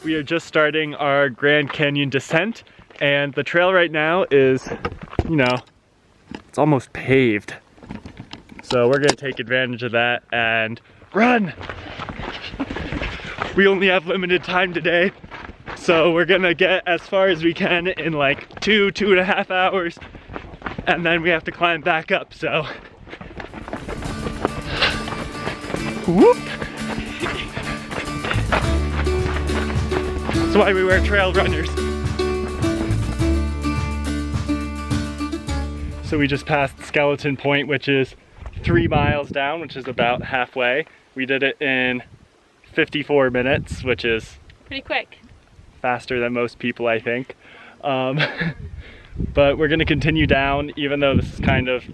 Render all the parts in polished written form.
We are just starting our Grand Canyon descent, and the trail right now is, you know, it's almost paved. So we're gonna take advantage of that and run! We only have limited time today, so we're gonna get as far as we can in like 2.5 hours, and then we have to climb back up, so. Whoop! That's why we wear trail runners. So we just passed Skeleton Point, which is 3 miles down, which is about halfway. We did it in 54 minutes, which is pretty quick. Faster than most people, I think. But we're gonna continue down, even though this is kind of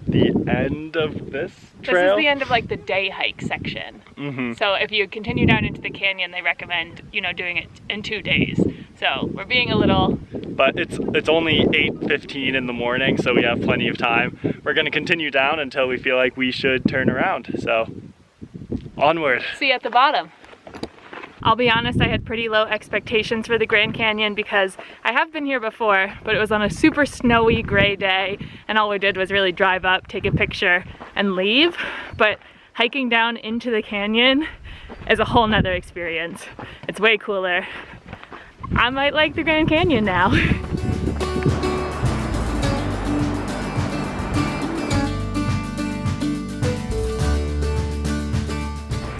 the end of this trail. This is the end of like the day hike section. Mm-hmm. So if you continue down into the canyon, they recommend, you know, doing it in 2 days. So we're being a little... But it's only 8:15 in the morning, so we have plenty of time. We're gonna continue down until we feel like we should turn around, so onward. See you at the bottom. I'll be honest, I had pretty low expectations for the Grand Canyon because I have been here before, but it was on a super snowy gray day, and all we did was really drive up, take a picture, and leave. But hiking down into the canyon is a whole nother experience. It's way cooler. I might like the Grand Canyon now.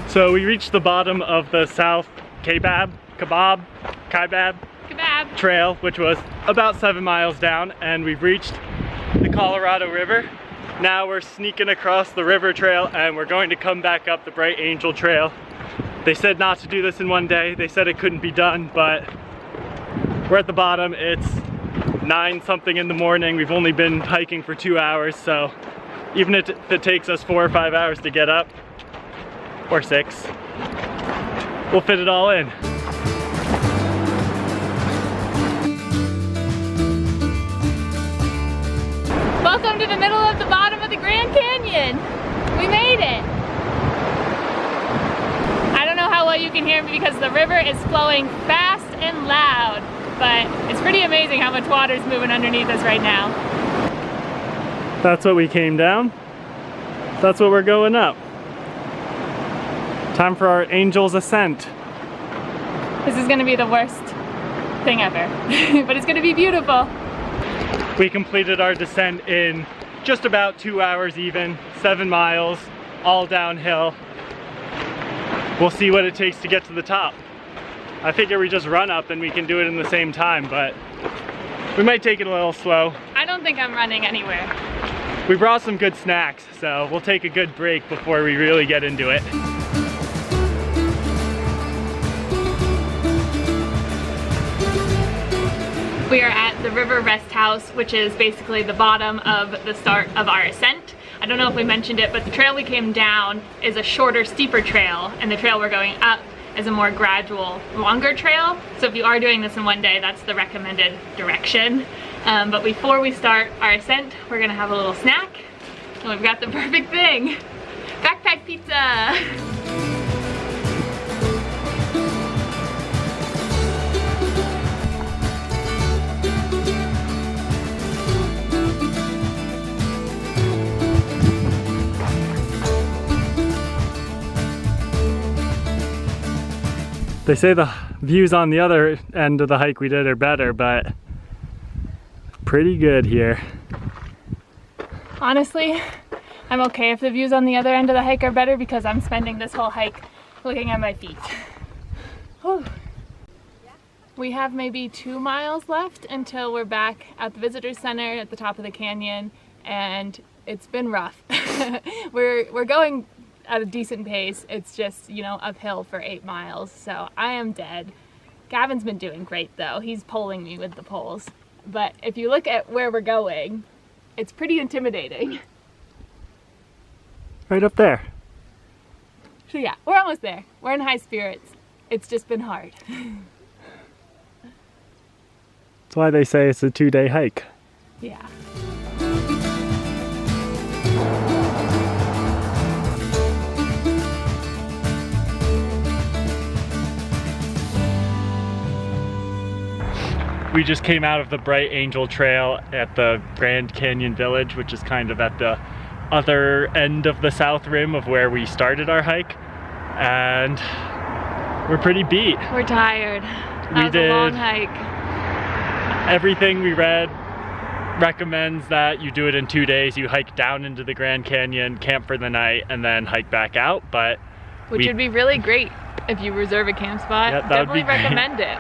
So we reached the bottom of the South Kaibab Trail, which was about 7 miles down, and we've reached the Colorado River. Now we're sneaking across the river trail, and we're going to come back up the Bright Angel Trail. They said not to do this in one day. They said it couldn't be done, but we're at the bottom. It's 9 something in the morning. We've only been hiking for 2 hours, so even if it takes us 4 or 5 hours to get up, or 6, we'll fit it all in. Welcome to the middle of the bottom of the Grand Canyon. We made it. I don't know how well you can hear me because the river is flowing fast and loud, but it's pretty amazing how much water is moving underneath us right now. That's what we came down. That's what we're going up. Time for our Angel's Ascent. This is gonna be the worst thing ever, but it's gonna be beautiful. We completed our descent in just about 2 hours even, 7 miles, all downhill. We'll see what it takes to get to the top. I figure we just run up and we can do it in the same time, but we might take it a little slow. I don't think I'm running anywhere. We brought some good snacks, so we'll take a good break before we really get into it. We are at the River Rest House, which is basically the bottom of the start of our ascent. I don't know if we mentioned it, but the trail we came down is a shorter, steeper trail, and the trail we're going up is a more gradual, longer trail. So if you are doing this in one day, that's the recommended direction. But before we start our ascent, we're gonna have a little snack, and we've got the perfect thing. Backpack pizza! They say the views on the other end of the hike we did are better, but pretty good here. Honestly, I'm okay if the views on the other end of the hike are better because I'm spending this whole hike looking at my feet. Whew. We have maybe 2 miles left until we're back at the visitor center at the top of the canyon, and it's been rough. We're going at a decent pace. It's just, you know, uphill for 8 miles, so I am dead. Gavin's been doing great though. He's pulling me with the poles. But if you look at where we're going, it's pretty intimidating. Right up there. So yeah, we're almost there. We're in high spirits. It's just been hard. That's why they say it's a 2-day hike. Yeah. We just came out of the Bright Angel Trail at the Grand Canyon Village, which is kind of at the other end of the south rim of where we started our hike. And we're pretty beat. We're tired. That was a long hike. Everything we read recommends that you do it in 2 days. You hike down into the Grand Canyon, camp for the night, and then hike back out. Which would be really great if you reserve a camp spot. Yep, definitely recommend it.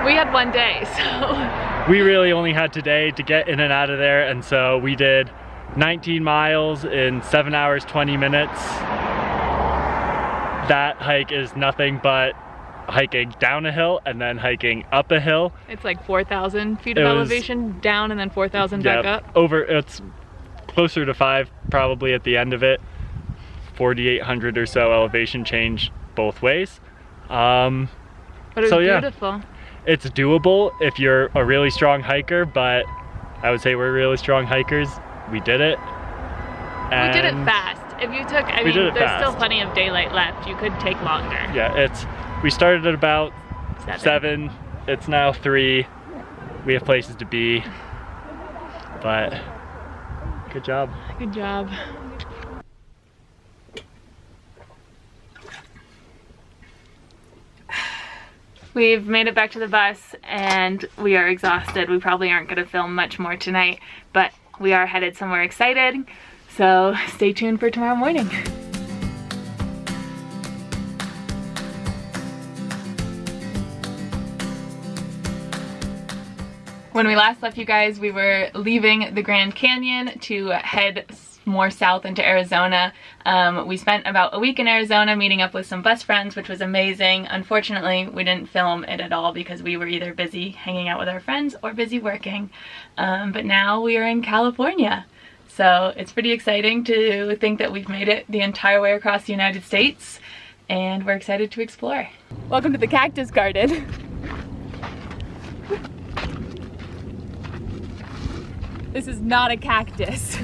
We had 1 day, so. We really only had today to get in and out of there, and so we did 19 miles in 7 hours, 20 minutes. That hike is nothing but hiking down a hill and then hiking up a hill. It's like 4,000 feet of elevation down and then 4,000 back up. It's closer to 5 probably at the end of it. 4,800 or so elevation change both ways. But it was beautiful. Yeah, it's doable if you're a really strong hiker, but I would say we're really strong hikers. We did it. We did it fast. If you took, I mean, there's still plenty of daylight left. You could take longer. Yeah, we started at about 7. It's now 3. We have places to be, but good job. Good job. We've made it back to the bus and we are exhausted. We probably aren't going to film much more tonight, but we are headed somewhere exciting. So stay tuned for tomorrow morning. When we last left you guys, we were leaving the Grand Canyon to head more south into Arizona. We spent about a week in Arizona meeting up with some bus friends, which was amazing. Unfortunately, we didn't film it at all because we were either busy hanging out with our friends or busy working. But now we are in California. So it's pretty exciting to think that we've made it the entire way across the United States, and we're excited to explore. Welcome to the cactus garden. This is not a cactus.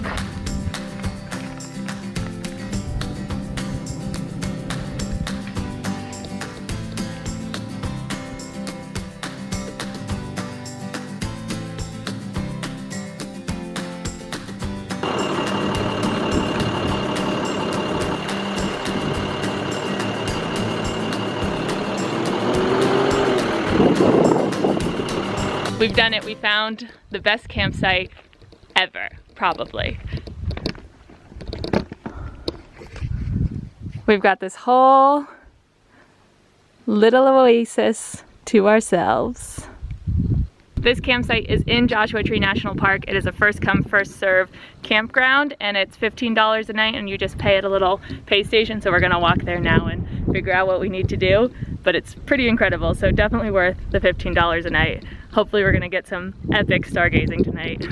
We've done it. We found the best campsite ever, probably. We've got this whole little oasis to ourselves. This campsite is in Joshua Tree National Park. It is a first come, first serve campground, and it's $15 a night, and you just pay at a little pay station. So we're gonna walk there now and figure out what we need to do. But it's pretty incredible, so definitely worth the $15 a night. Hopefully we're gonna get some epic stargazing tonight.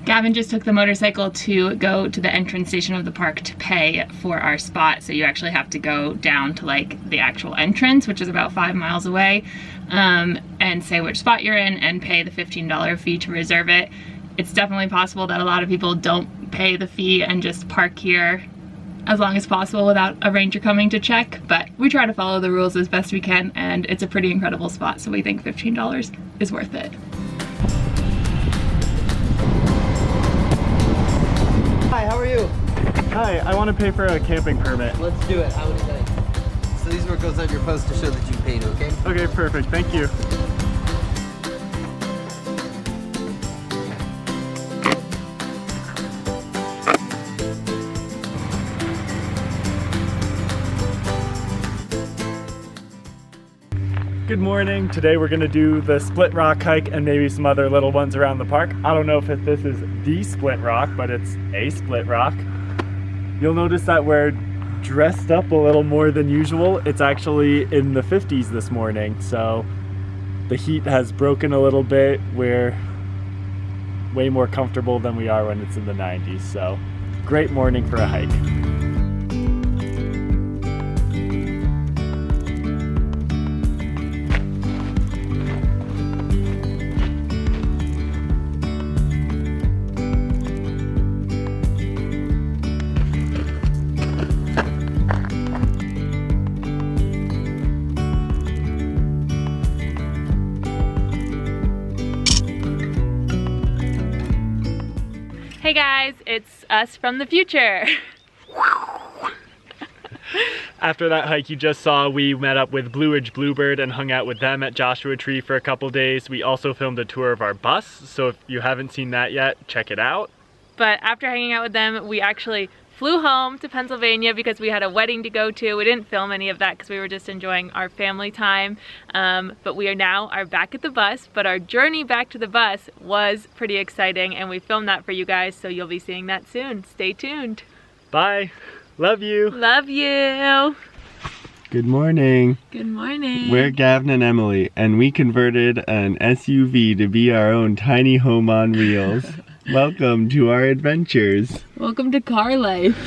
Gavin just took the motorcycle to go to the entrance station of the park to pay for our spot. So you actually have to go down to like the actual entrance, which is about 5 miles away, and say which spot you're in and pay the $15 fee to reserve it. It's definitely possible that a lot of people don't pay the fee and just park here as long as possible without a ranger coming to check, but we try to follow the rules as best we can, and it's a pretty incredible spot, so we think $15 is worth it. Hi, how are you? Hi, I want to pay for a camping permit. Let's do it. How many nights? So these are what goes on your post to show that you paid, okay? Okay, perfect. Thank you. Good morning. Today we're gonna do the Split Rock hike and maybe some other little ones around the park. I don't know if this is the Split Rock, but it's a Split Rock. You'll notice that we're dressed up a little more than usual. It's actually in the 50s this morning, so the heat has broken a little bit. We're way more comfortable than we are when it's in the 90s, so great morning for a hike. Hey guys, it's us from the future. After that hike you just saw, we met up with Blue Ridge Bluebird and hung out with them at Joshua Tree for a couple days. We also filmed a tour of our bus, so if you haven't seen that yet, check it out. But after hanging out with them, we actually flew home to Pennsylvania because we had a wedding to go to. We didn't film any of that because we were just enjoying our family time. But we are back at the bus, but our journey back to the bus was pretty exciting and we filmed that for you guys, so you'll be seeing that soon. Stay tuned. Bye. Love you. Love you. Good morning. Good morning. We're Gavin and Emily, and we converted an SUV to be our own tiny home on wheels. Welcome to our adventures. Welcome to car life.